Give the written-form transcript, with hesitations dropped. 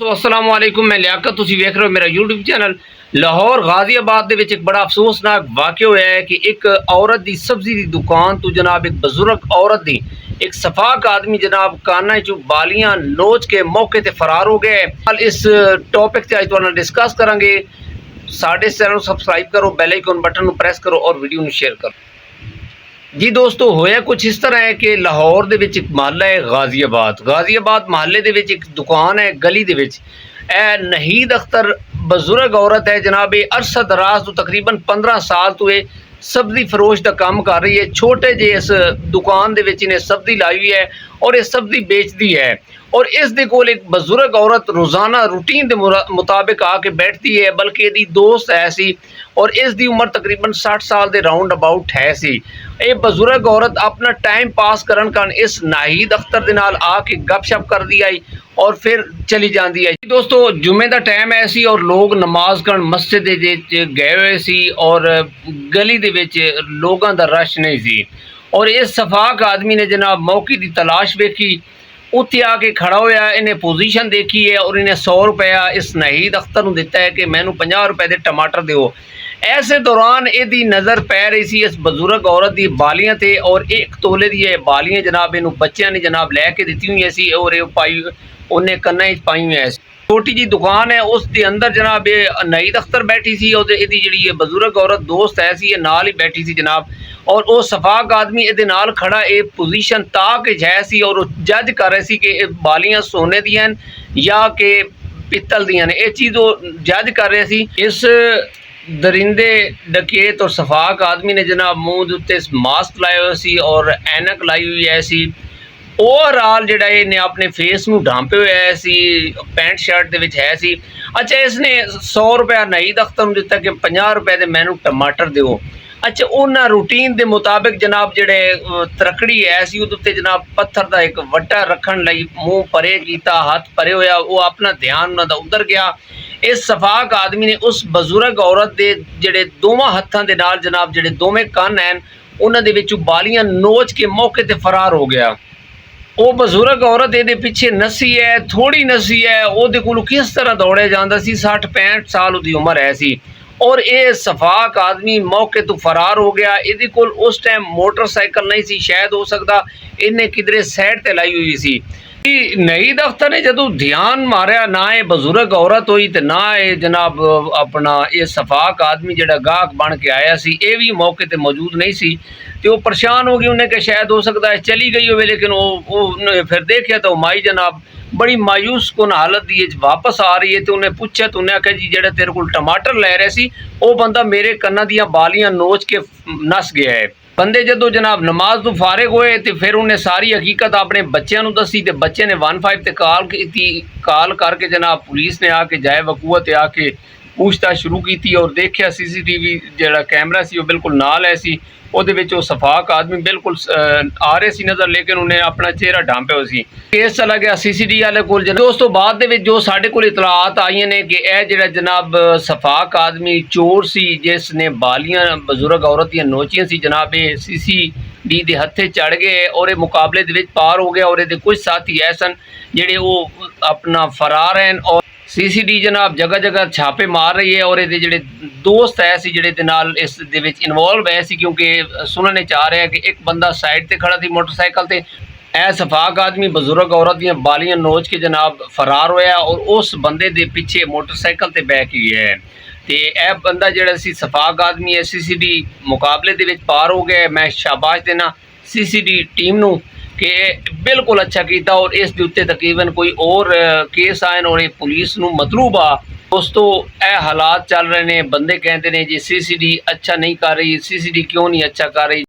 तो अस्सलाम वालेकुम, मैं लियाकत, तुसीं वेख रहे हो मेरा यूट्यूब चैनल। लाहौर गाजियाबाद दे विच एक बड़ा अफसोसनाक वाक़या होया है कि एक औरत दी सब्जी दी दुकान तो जनाब एक बजुर्ग औरत दी एक सफाक आदमी जनाब काना चो बालियां नोच के मौके ते फरार हो गए। इस टॉपिक ते अज तुहाडे नाल डिस्कस करांगे। साडे चैनल नूं सबसक्राइब करो, बैल आइकन बटन नूं प्रेस करो और वीडियो नूं शेयर करो। जी दोस्तों, होया कुछ इस तरह है कि लाहौर दे विच एक महल्ला है गाजियाबाद महल्ले दे विच एक दुकान है गली दे विच। नहीद अख्तर बजुर्ग औरत है जनाब, ये अरसा दराज तो तकरीबन 15 साल तो ये सब्जी फरोश का काम कर रही है। छोटे जे इस दुकान दे विच इन्हें सब्जी लाई हुई है और ये सब्जी बेचती है। और इस दे कोल एक बजुर्ग औरत रोज़ाना रूटीन के मुताबिक आके बैठती है, बल्कि यदी दोस्त है सी और इस दी उम्र तकरीबन 60 साल के राउंड अबाउट है सी। ये बजुर्ग औरत अपना टाइम पास करन कारण इस नाहीद अख्तर दे नाल आके गपशप कर दी आई और फिर चली जाती है। दोस्तों, जुमे का टाइम है सी और लोग नमाज करन मस्जिद दे गए हुए सी और गली दे विच लोगों का रश नहीं सी। और इस सफाक आदमी ने जनाब मौके की तलाश वेखी, उत्थे आके खड़ा होया, इन्हें पोजीशन देखी है और इन्हें 100 रुपया इस नाहीद अख्तर नूं दिता है कि मैनू 50 रुपए के टमाटर दो। ऐसे दौरान यदी नज़र पै रही सी इस बजुर्ग औरत की बालियां ते और 1 तोले दी बालियां जनाब इनू बच्चों ने जनाब लैके दी हुई सी और ये पाई उन्हें कन्ना पाई हुई है। छोटी जी दुकान है, उस दे अंदर जनाब ये नाहीद अख्तर बैठी सी और इहदी जिहड़ी बजुर्ग औरत दोस्त है सी, ये नाल ही बैठी सी जनाब। और वो सफाक आदमी इहदे नाल खड़ा ये पोजीशन ताक है सी और जज कर रहे सी कि बालियां सोने दी हैं या कि पित्तल दी हैं। ये चीज़ वो जज कर रहे सी। इस दरिंदे डकैत और सफाक आदमी ने जनाब मुँह उत्ते मास्क लाया हुआ सी और ऐनक लाई हुई है सी। ओवरऑल जिहड़ा इन्हें अपने फेस में ढांपे हुए है सी, पैंट शर्ट दे विच है सी। अच्छा, इसने 100 रुपया नाहीद अख्तर नूं दिता कि 50 रुपए दे मैनू टमाटर दो। अच्छा, उन्होंने रूटीन के मुताबिक जनाब जिहड़े तरकड़ी है सी उहदे उत्ते जनाब पत्थर का एक वट्टा रखण लई मूँह परे कीता, हाथ परे होया, वो अपना ध्यान उन्हां दा उधर गया। इस सफाक आदमी ने उस बजुर्ग औरत के जिहड़े दोवां हत्थां दे नाल जनाब जिहड़े दोवें कन्न हैं उन्हां दे विचों बालियां नोच के मौके ते फरार हो गया। वो बजुर्ग औरत ये पिछे नसी है, थोड़ी नसी है, वो किस तरह दौड़े जाता सी। 60-65 साल उसकी उम्र है सी और ये सफाक आदमी मौके तो फरार हो गया। ये उस टाइम मोटरसाइकिल नहीं सी, शायद हो सकता इन्हें किधरे साइड ते लाई हुई सी। नाहीद अख्तर ने जदों ध्यान मारिया, ना ये बजुर्ग औरत हुई तो ना ये जनाब अपना ये सफाक आदमी जिहड़ा गाहक बन के आया सी, ये भी मौके ते मौजूद नहीं सी। तो वो परेशान हो गई, उन्हें कि शायद हो सकता है चली गई हो। लेकिन वो फिर देखिया तो माई जनाब बड़ी मायूस कुन हालत दी वापस आ रही है। तो उन्हें पूछा तो उन्हें आख्या जी जेड़ा तेरे को टमाटर लै रहे सी वो बंदा मेरे कन्ना दियां बालियां नोच के नस गया है। बंदे जदों जनाब नमाज तो फारिग होए तो फिर उन्हें सारी हकीकत अपने बच्चों को दसी तो बच्चे ने 15 ते कॉल करके जनाब पुलिस ने आके जाए वकूअत आके पूछताछ शुरू की और देखिया CCTV जिहड़ा कैमरा सी वो बिल्कुल नाल है सी। ਉਹਦੇ ਵਿੱਚ ਉਹ सफाक आदमी बिल्कुल आ रहे सी नज़र, लेकिन उन्हें अपना चेहरा ढांपे हुए सी। केस चला गया CCTV वाले कोल। दोस्तों, बाद दे विच जो साडे कोल इतलात आईयां ने कि यह जिहड़ा जनाब सफाक आदमी चोर सी जिसने बालियां बजुर्ग औरत दियां नोचियां सी जनाब, ये CCD दे हत्थे चढ़ गए और ये मुकाबले दे विच पार हो गया। और ये कुछ साथी ऐसे जिहड़े वो अपना फरार हैं और CCD जनाब जगह जगह छापे मार रही है। और ये जिहड़े दोस्त है सी जिहड़े नाल इस दे विच इनवॉल्व है सी, क्योंकि सुनने चाह रहे हैं कि एक बंदा साइड ते खड़ा थी मोटरसाइकिल ते, ए सफाक आदमी बजुर्ग औरत दियां बालियां नोच के जनाब फरार होया और उस बंदे दे पिछे मोटरसाइकिल ते बैठ गया है। तो यह बंदा जिहड़ा सी सफाक आदमी है CCD मुकाबले दे विच पार हो गया। मैं शाबाश देना CCD टीम नूं कि बिल्कुल अच्छा किया। और इस दे उत्ते तकरीबन कोई और केस आए और ये पुलिस नूं मतलूब आ। दोस्तों, यह हालात चल रहे हैं, बंदे कहते हैं जी CCD अच्छा नहीं कर रही, CCD क्यों नहीं अच्छा कर रही।